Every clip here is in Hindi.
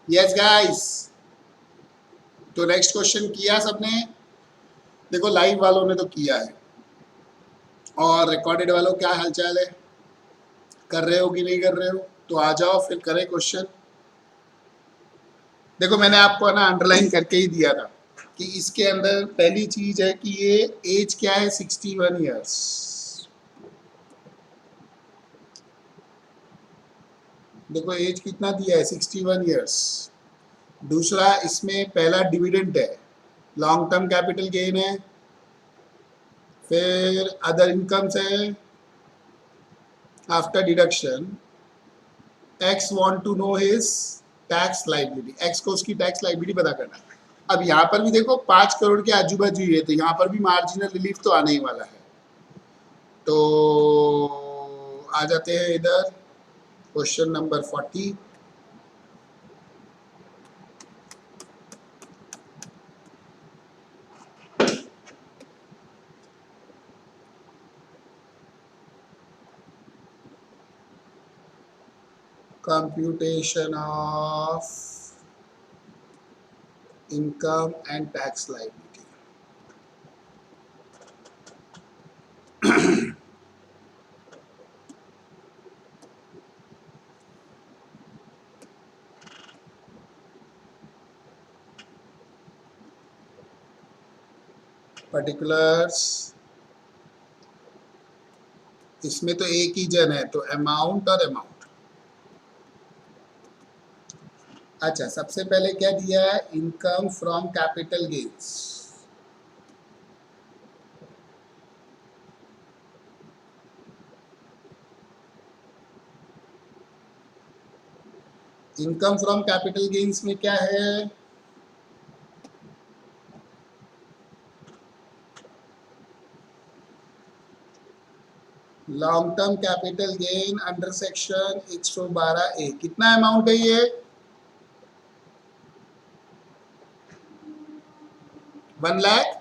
Yes guys. तो नेक्स्ट क्वेश्चन किया सबने? देखो लाइव वालों ने तो किया है, और रिकॉर्डेड वालों क्या हालचाल है? कर रहे हो कि नहीं कर रहे हो? तो आ जाओ फिर करें क्वेश्चन। देखो मैंने आपको है ना अंडरलाइन करके ही दिया था कि इसके अंदर पहली चीज है कि ये एज क्या है, 61 ईयर्स। देखो एज कितना दिया है, 61 ईयर्स। दूसरा इसमें पहला डिविडेंड है, लॉन्ग टर्म कैपिटल गेन है, फिर अदर इनकम्स है। After deduction X want to know his tax liability, X को उसकी टैक्स लाइबिलिटी पता करना है। अब यहाँ पर भी देखो 5 करोड़ के आजू बाजू ही है, तो यहाँ पर भी मार्जिनल रिलीफ तो आने ही वाला है। तो आ जाते हैं इधर question number 40। Computation of income and tax liability. Particulars, इसमें तो एक ही जन है, तो अमाउंट और अमाउंट। अच्छा सबसे पहले क्या दिया है, income from capital gains. Income from capital gains में क्या है, long term capital gain under section 112A। कितना अमाउंट है ये, 1 लाख।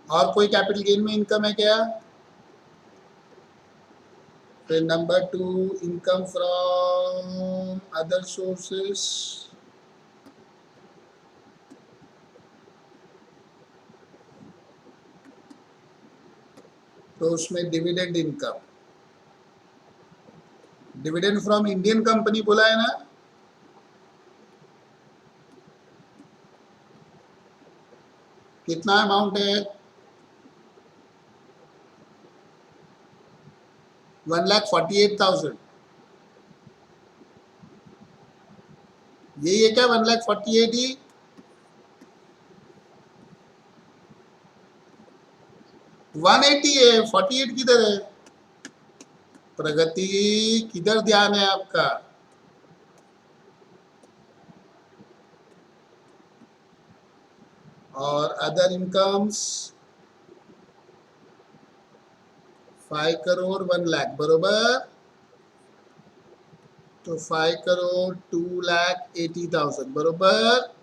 और कोई कैपिटल गेन में इनकम है क्या? फिर number 2, income from other sources. तो उसमें dividend income, dividend from Indian company बोला है ना। कितना अमाउंट है, 1,48,000। यही है क्या 1,48,000 ही? वन एटी है, 48 किधर है? प्रगति किधर ध्यान है आपका? और अदर इनकम्स 5 करोड़ 1 लाख बरोबर। तो 5 करोड़ 2,80,000 बरोबर।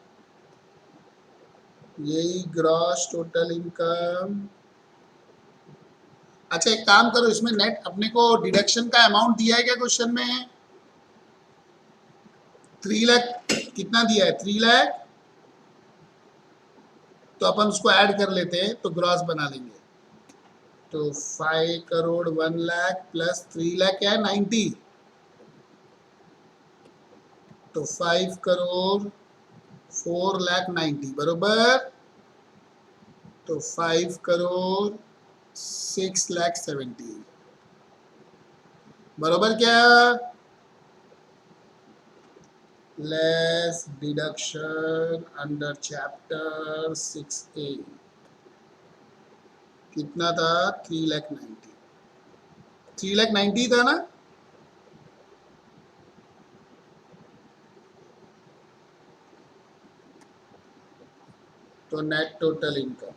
यही ग्रॉस टोटल इनकम। अच्छा एक काम करो, इसमें नेट अपने को डिडक्शन का अमाउंट दिया है क्या क्वेश्चन में? 3 लाख कितना दिया है, 3 लाख। तो अपन उसको ऐड कर लेते हैं तो ग्रॉस बना लेंगे। तो 5 करोड़ 1 लाख प्लस 3 लाख क्या है, 90। तो 5 करोड़ 4,90,000 बरोबर। तो 5 करोड़ 6,70,000 बरोबर क्या? Less deduction under chapter 6A कितना था, 3,90,000। 3,90,000 था ना। तो नेट टोटल इनकम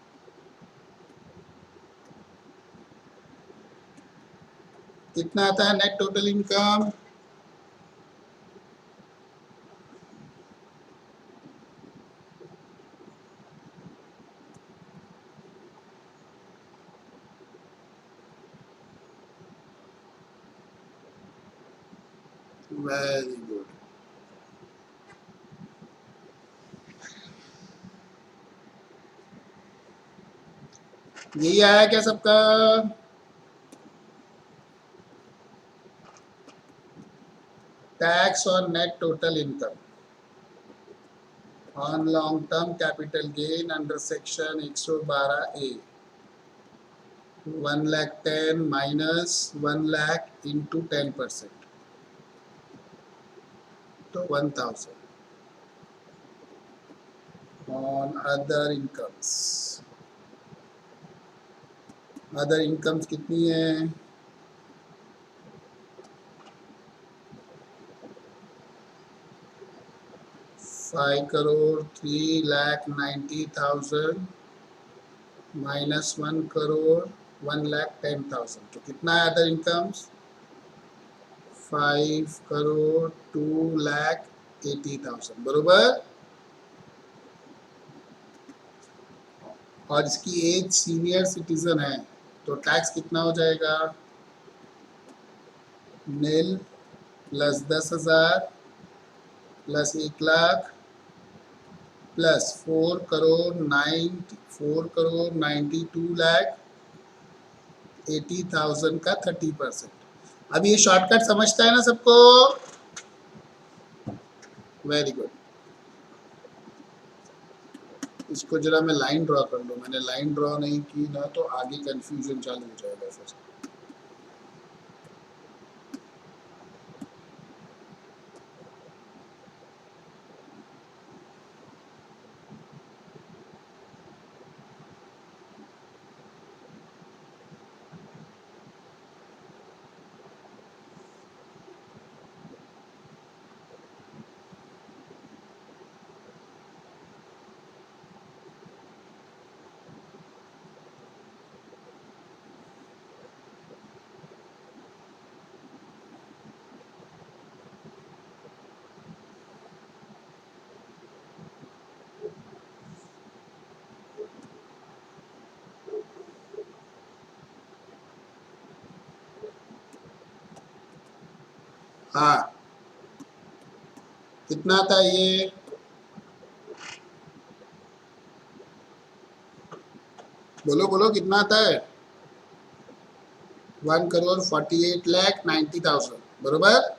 कितना आता है, net total income? Very good. यही आया क्या सबका? Tax on net total income on long term capital gain under section 112A 1,10,000 minus 1,00,000 into 10% तो 1,000 on other incomes. Other incomes कितनी है? 5,3,90,000 माइनस 1,01,10,000 तो कितना है अदर इनकम्स? 5,02,80,000 बरोबर। और इसकी एज सीनियर सिटीजन है तो टैक्स कितना हो जाएगा? नील प्लस 10,000 प्लस 1,00,000 प्लस 4,92,80,000 का 30%। अब ये शॉर्टकट समझता है ना सबको? Very good. इसको जरा मैं लाइन ड्रॉ कर लूँ, मैंने लाइन ड्रॉ नहीं की ना तो आगे कंफ्यूजन चालू हो जाएगा फिर। हाँ, कितना था ये? बोलो बोलो कितना आता है? 1,48,90,000 बरोबर।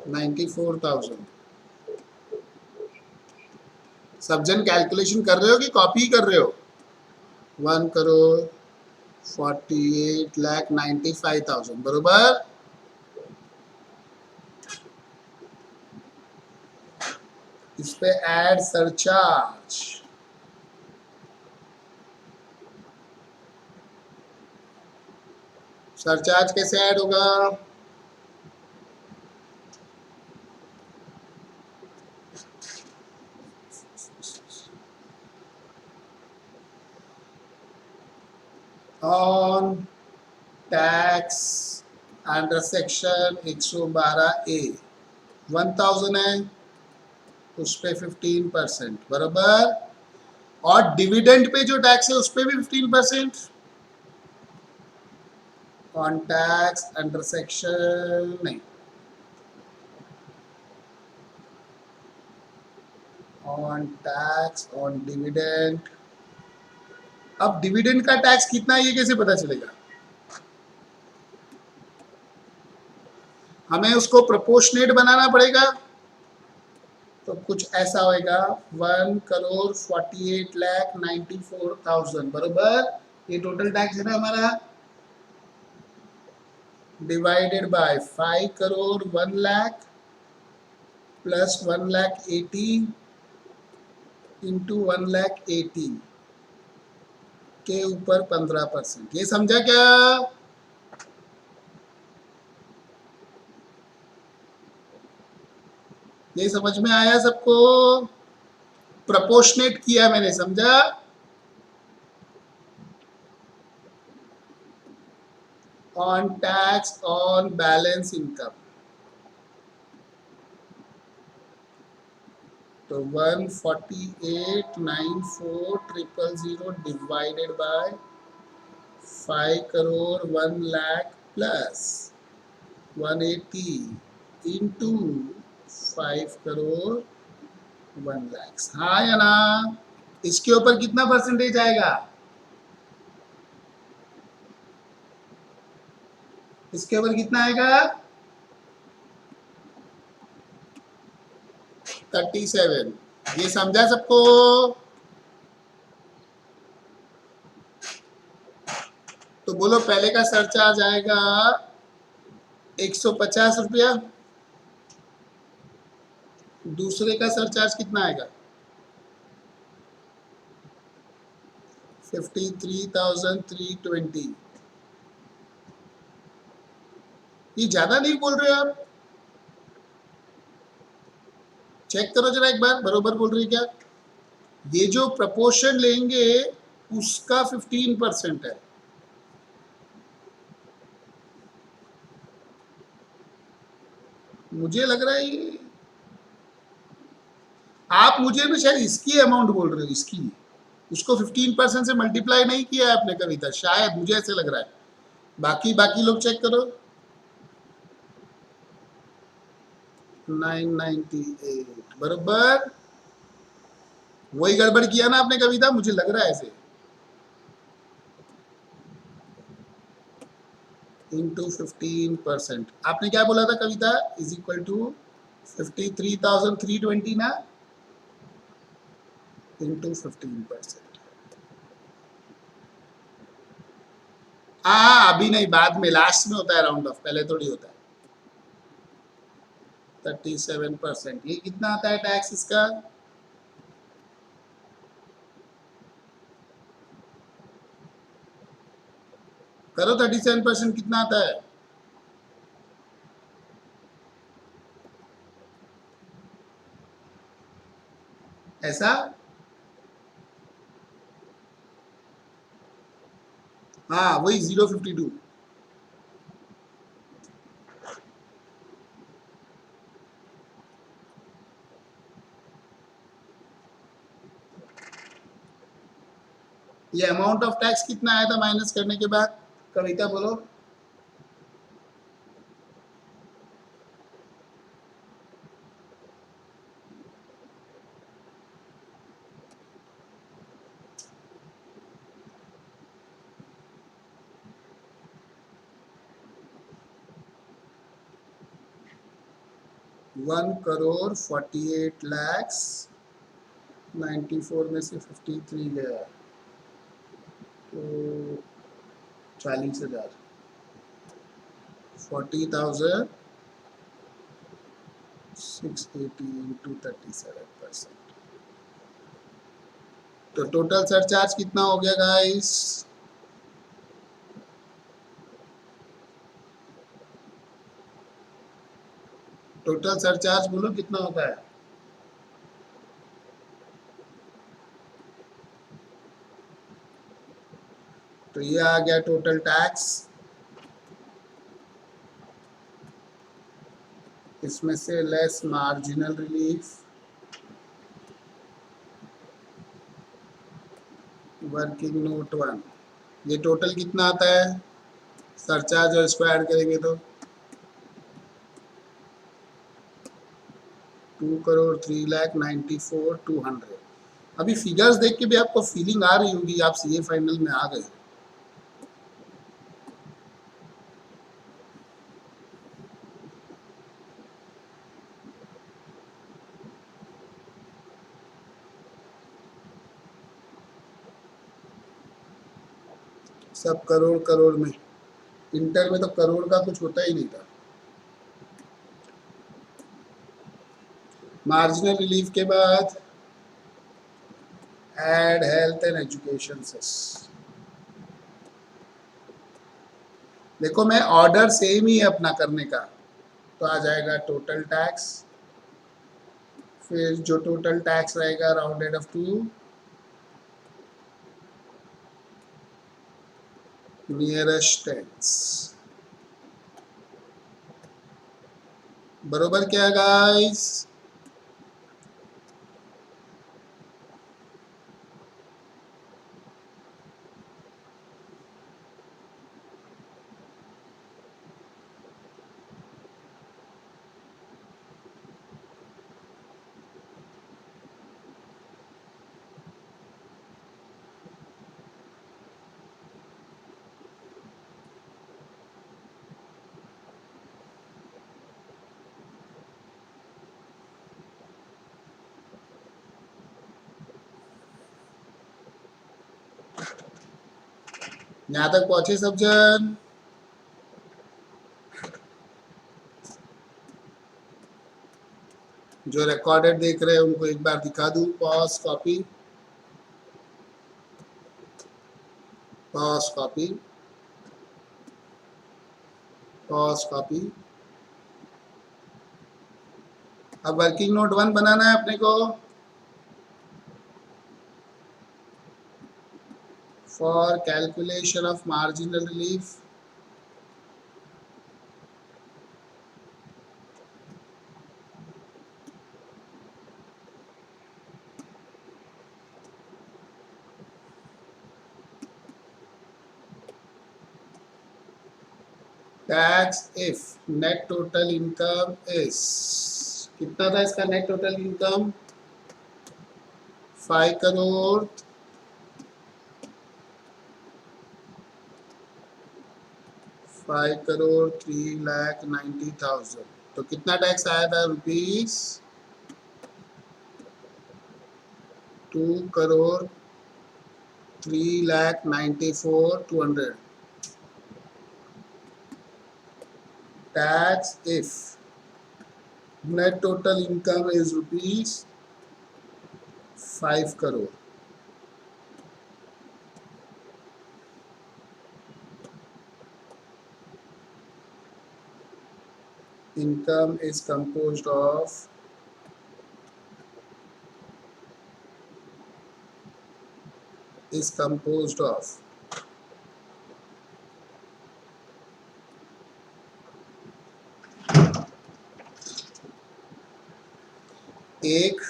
94,000। सब जन कैलकुलेशन कर रहे हो कि कॉपी कर रहे हो? 1,48,95,000 बरोबर। इस पे ऐड सरचार्ज। सरचार्ज कैसे ऐड होगा? On tax under section 112A 1,000 है, उस पे 15% बराबर। और डिविडेंड पे जो टैक्स है उस पे भी 15%। ऑन टैक्स अंडर सेक्शन नहीं, ऑन टैक्स ऑन डिविडेंड। अब डिविडेंड का टैक्स कितना है ये कैसे पता चलेगा? हमें उसको प्रोपोर्शनेट बनाना पड़ेगा। तो कुछ ऐसा होएगा 1,48,94,000 बरोबर। ये टोटल टैक्स है ना हमारा, डिवाइडेड बाय 5,01,00,000 प्लस 1,80,000 इंटू 1,80,000 के ऊपर 15%। ये समझा क्या? ये समझ में आया सबको? प्रोपोर्शनेट किया मैंने, समझा? On tax on balance income तो 1,48,94,000 डिवाइडेड बाय 5,01,00,000 प्लस 180 इंटू 5,01,00,000। हाँ या ना? इसके ऊपर कितना परसेंटेज आएगा? इसके ऊपर कितना आएगा 37। ये समझा सबको? तो बोलो पहले का सरचार्ज आएगा 150 रुपया, दूसरे का सरचार्ज कितना आएगा 53,320। ये ज्यादा नहीं बोल रहे हो आप? चेक करो जरा एक बार, बरोबर बोल रही क्या? ये जो प्रपोर्शन लेंगे उसका 15% है। मुझे लग रहा है आप मुझे भी शायद इसकी अमाउंट बोल रहे हो, इसकी। उसको 15% से मल्टीप्लाई नहीं किया है आपने कविता, शायद मुझे ऐसे लग रहा है। बाकी बाकी लोग चेक करो। 998 बरोबर। वही गड़बड़ किया ना आपने कविता, मुझे लग रहा है ऐसे। इंटू 15%। आपने क्या बोला था कविता? इज इक्वल टू 53,320 ना, इंटू 15%। हाँ अभी नहीं, बाद में लास्ट में होता है राउंड ऑफ, पहले थोड़ी होता है। 37%। ये कितना आता है टैक्स इसका? करो 37% कितना आता है? ऐसा? हाँ वही 052। ये अमाउंट ऑफ टैक्स कितना आया था माइनस करने के बाद? कविता बोलो। वन करोड़ 48 लाख 94 में से 53 गया तो 40,000। 40,680 इंटू 37%। तो टोटल सरचार्ज कितना हो गया गाइस? टोटल सरचार्ज बोलो कितना होता है? तो ये आ गया टोटल टैक्स। इसमें से less marginal relief, working note 1। ये टोटल कितना आता है सरचार्ज और इसको ऐड करेंगे तो? 2,03,94,200। अभी फिगर्स देख के भी आपको फीलिंग आ रही होगी आप सीए फाइनल में आ गए। सब करोड़ करोड़ में। इंटर में तो करोड़ का कुछ होता ही नहीं था। मार्जिनल रिलीफ के बाद add health and education cess. देखो मैं ऑर्डर सेम ही है अपना करने का, तो आ जाएगा टोटल टैक्स, फिर जो टोटल टैक्स रहेगा rounded off to nearest tens. बरोबर क्या गाइस? यहाँ तक पहुंचे सब जन? जो रिकॉर्डेड देख रहे हैं उनको एक बार दिखा दूं, pause copy, pause copy, pause copy. अब वर्किंग नोट 1 बनाना है अपने को। For calculation of marginal relief, tax if net total income is, कितना था इसका नेट टोटल इनकम? 5 करोड़ 3,90,000। तो कितना टैक्स आया था? Rupees 2,03,94,200। Tax if net total income is rupees 5 crore. Income is composed of एक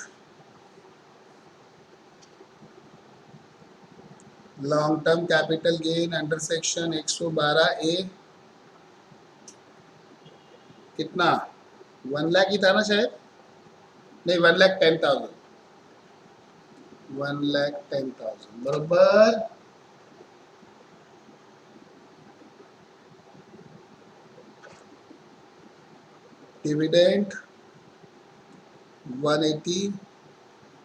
long term capital gain under section 112A, कितना? 1 लाख ही था ना शायद, नहीं 1,10,000, 1,10,000 बराबर। डिविडेंड 180,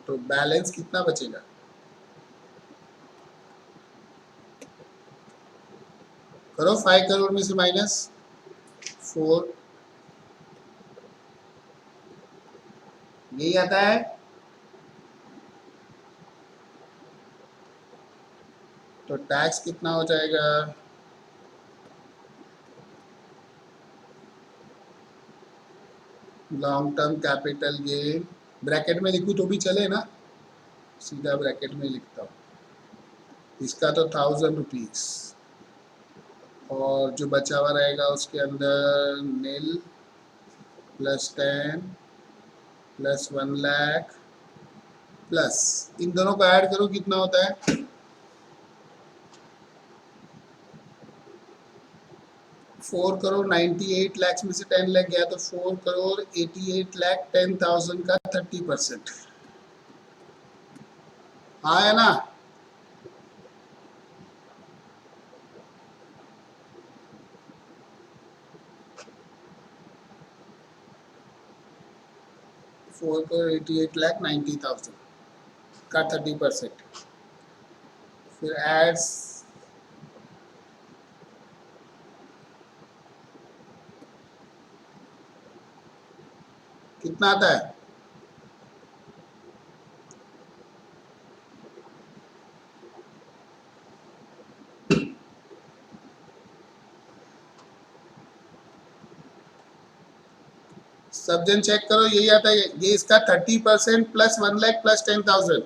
तो बैलेंस कितना बचेगा? करो 5 करोड़ में से माइनस 4, यही आता है। तो टैक्स कितना हो जाएगा? Long term capital gain, bracket में लिखूं तो भी चले ना, सीधा ब्रैकेट में लिखता हूँ। इसका तो 1,000 रुपीज, और जो बचा हुआ रहेगा उसके अंदर नील प्लस 10 प्लस 1 लाख प्लस, इन दोनों को ऐड करो कितना होता है? 4,98 लाख में से 10 लाख गया तो 4,88,10,000 का 30%। हाँ है ना? $4,88,90,000 का 30%। फिर एड्स कितना आता है? सब जन चेक करो, यही आता है। ये इसका 30% प्लस 1 लाख प्लस 10,000,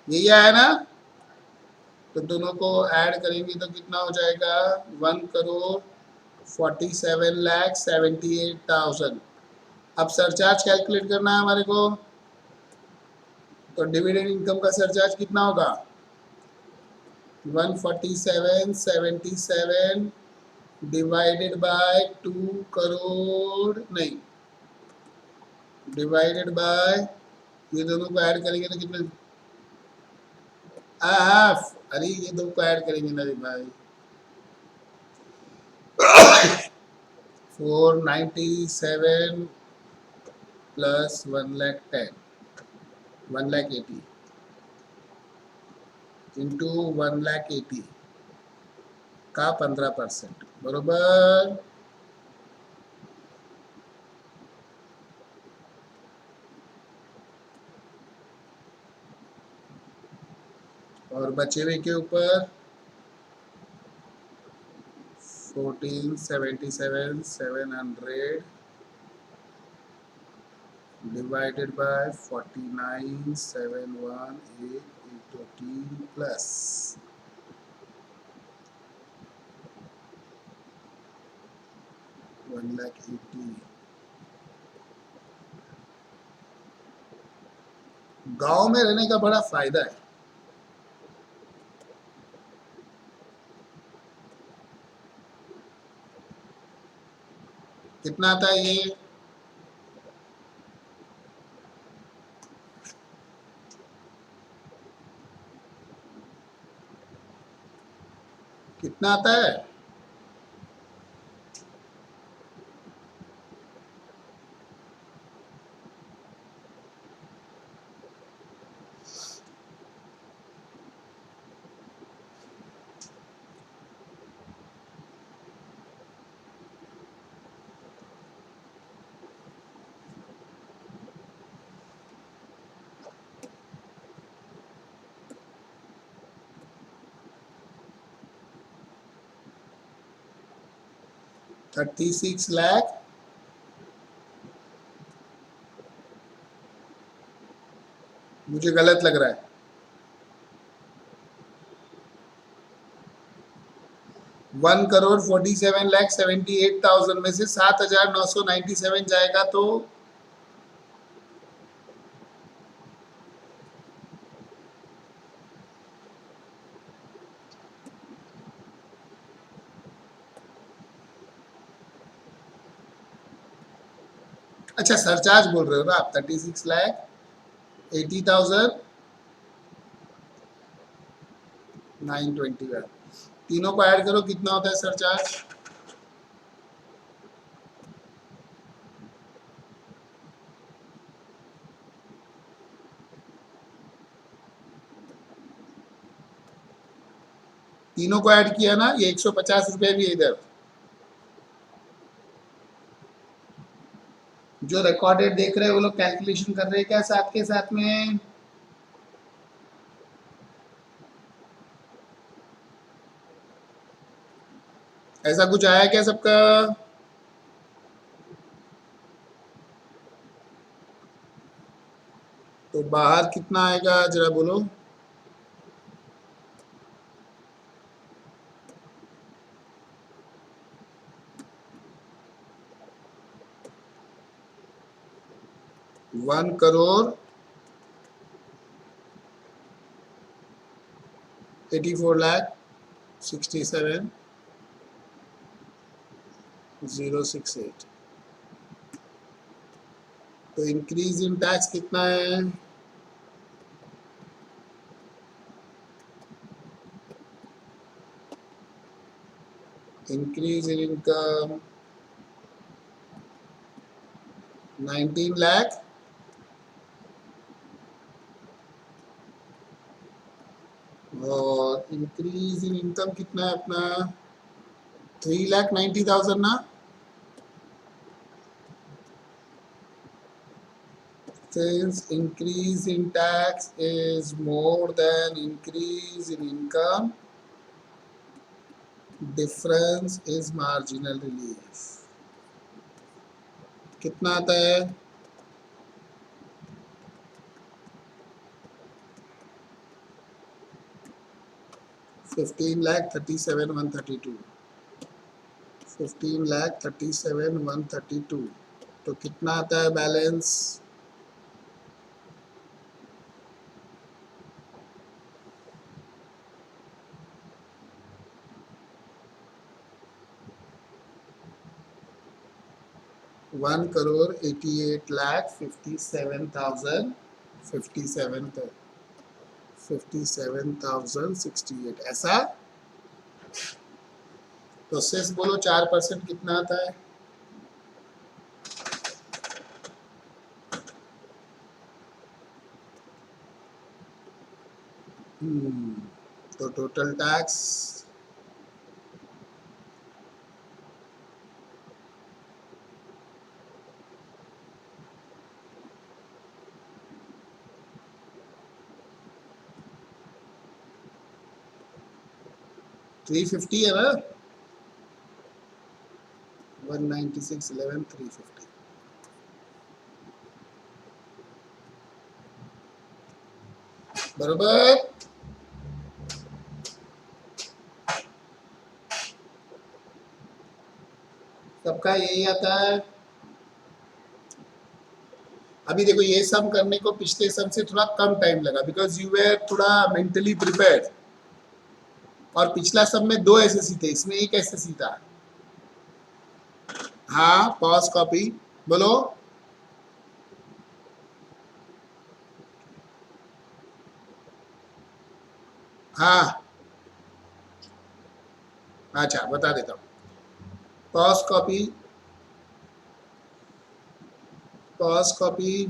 यही आया ना? तो दोनों को ऐड करेंगे तो कितना हो जाएगा? 1,47,78,000। अब सरचार्ज कैलकुलेट करना है हमारे को। तो डिविडेंड इनकम का सरचार्ज कितना होगा? 147,77 डिवाइडेड बाय 2 करोड़, नहीं डिवाइडेड बाय, ये दोनों को ऐड करेंगे तो कितना? हाफ, अरे ये दो को ऐड करेंगे ना भाई। 497 प्लस 1,10,000, 1,80,000। इंटू 1,80,000 का 15%, बरोबर। और बचे हुए के ऊपर 1477,700 divided by 49,718 plus 1,80,000। गांव में रहने का बड़ा फायदा है। कितना आता है ये? कितना आता है? $36 लाख। मुझे गलत लग रहा है। 1,47,78,000 में से 7,997 जाएगा तो अच्छा सरचार्ज बोल रहे हो ना आप? 36,80,921। तीनों को ऐड करो, कितना होता है सरचार्ज? तीनों को ऐड किया ना, ये 150 रुपये भी है इधर। जो रिकॉर्डेड देख रहे हैं वो लोग कैलकुलेशन कर रहे हैं क्या साथ के साथ में? ऐसा कुछ आया क्या सबका? तो बाहर कितना आएगा जरा बोलो। वन करोड़ 84,67,068। तो इंक्रीज इन टैक्स कितना है? इंक्रीज इन इनकम 19 लाख और इंक्रीज इन इनकम कितना है अपना? 3,90,000 ना। Since increase in tax is more than increase in income, difference is marginal relief। कितना आता है? 15,37,132। 15,37,132। तो कितना आता है बैलेंस? वन करोड़ 88,57,000 57,068 ऐसा। तो सेस बोलो 4% कितना आता है? तो टोटल टैक्स $350 है ना, 196.11 350 बरोबर। सबका यही आता है। अभी देखो ये सम करने को पिछले सम से थोड़ा कम टाइम लगा बिकॉज यू वेर थोड़ा मेंटली प्रिपेयर्ड, और पिछला सम में 2 एसएससी थे, इसमें 1 एसएससी था। हाँ पॉज कॉपी बोलो। हाँ अच्छा बता देता हूँ। Pause copy, pause copy,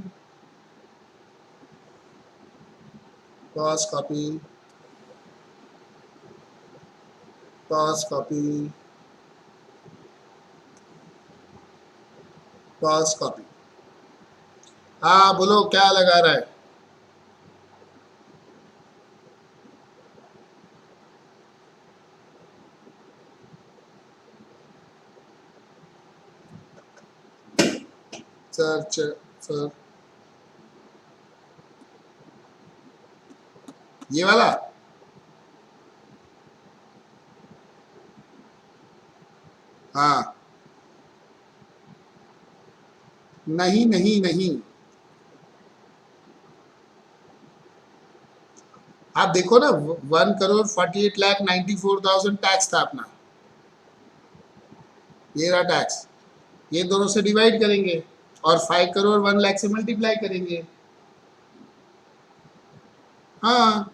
pause copy, pause copy, pause copy. हाँ बोलो क्या लगा रहा है। सर सर ये वाला हाँ नहीं नहीं नहीं, आप देखो ना 1,48,94,000 टैक्स था अपना, ये रहा टैक्स। ये दोनों से डिवाइड करेंगे और 5,01,00,000 से मल्टीप्लाई करेंगे। हाँ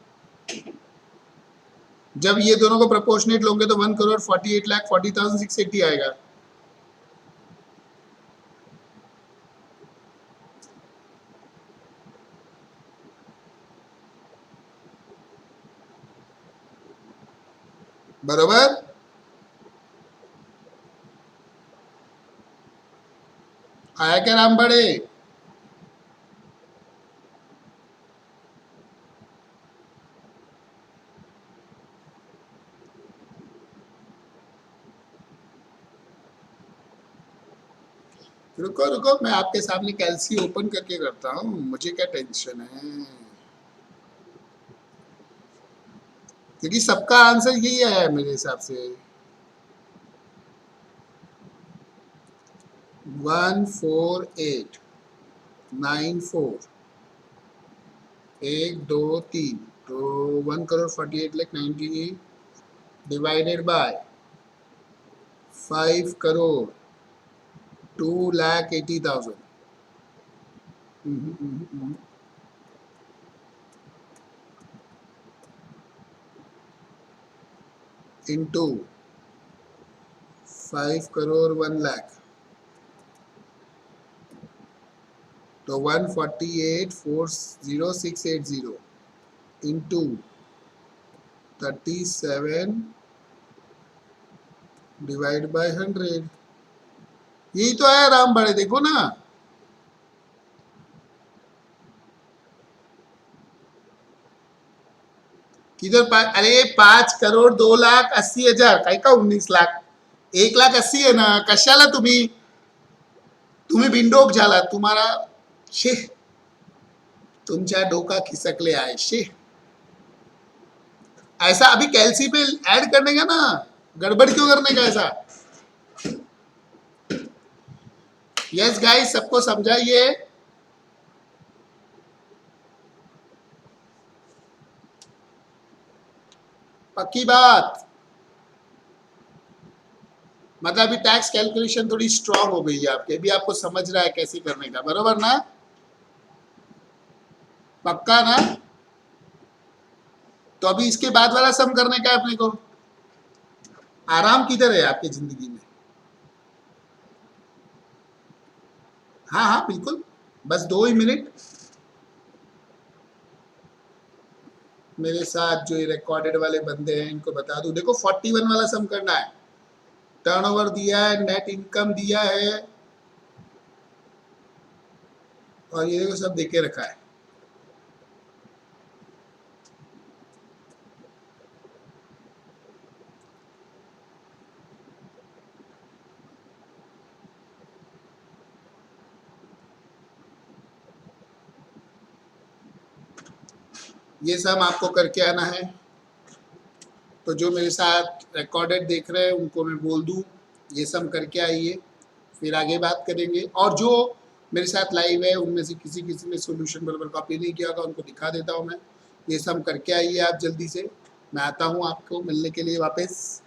जब ये दोनों को प्रोपोर्शनेट लोगे तो 1,48,40,40,680 आएगा। बरोबर। आया क्या राम बड़े। रुको रुको मैं आपके सामने कैलसी ओपन करके करता हूँ, मुझे क्या टेंशन है, क्योंकि सबका आंसर यही आया है मेरे हिसाब से। 14894 1 2 3, तो 1,48,90,000 डिवाइडेड बाय 5,02,80,000 इंटू 5,01,00,000, तो 148,40680 इंटू 37 डिवाइड बाय 100। यही तो है राम बड़े, देखो ना। किधर अरे 5,02,80,000 काय का 19,00,000, 1,80,000 आहे ना, कशाला तुम्ही तुम्ही बिंडोक झाला तुम्हाला। शे तुमच्या डोका खिसकले आहे शे। ऐसा अभी कैलसी पे ऐड करने का ना, गड़बड़ क्यों करने का ऐसा। यस गाइस सबको समझाइए। पक्की बात, मतलब अभी टैक्स कैलकुलेशन थोड़ी स्ट्रांग हो गई है आपके, अभी आपको समझ रहा है कैसे करने का, बरोबर ना। पक्का ना। तो अभी इसके बाद वाला सम करने का है अपने को। आराम किधर है आपकी जिंदगी में। हाँ हाँ बिल्कुल, बस 2 ही मिनट। मेरे साथ जो ये रिकॉर्डेड वाले बंदे हैं इनको बता दूं, देखो 41 वाला सम करना है, टर्नओवर दिया है, नेट इनकम दिया है और ये देखो सब देके रखा है। ये सब आपको करके आना है। तो जो मेरे साथ रिकॉर्डेड देख रहे हैं उनको मैं बोल दूं ये सब करके आइए, फिर आगे बात करेंगे। और जो मेरे साथ लाइव है उनमें से किसी किसी ने सोल्यूशन बराबर कॉपी नहीं किया होगा, उनको दिखा देता हूँ मैं। ये सब करके आइए आप जल्दी से, मैं आता हूँ आपको मिलने के लिए वापस।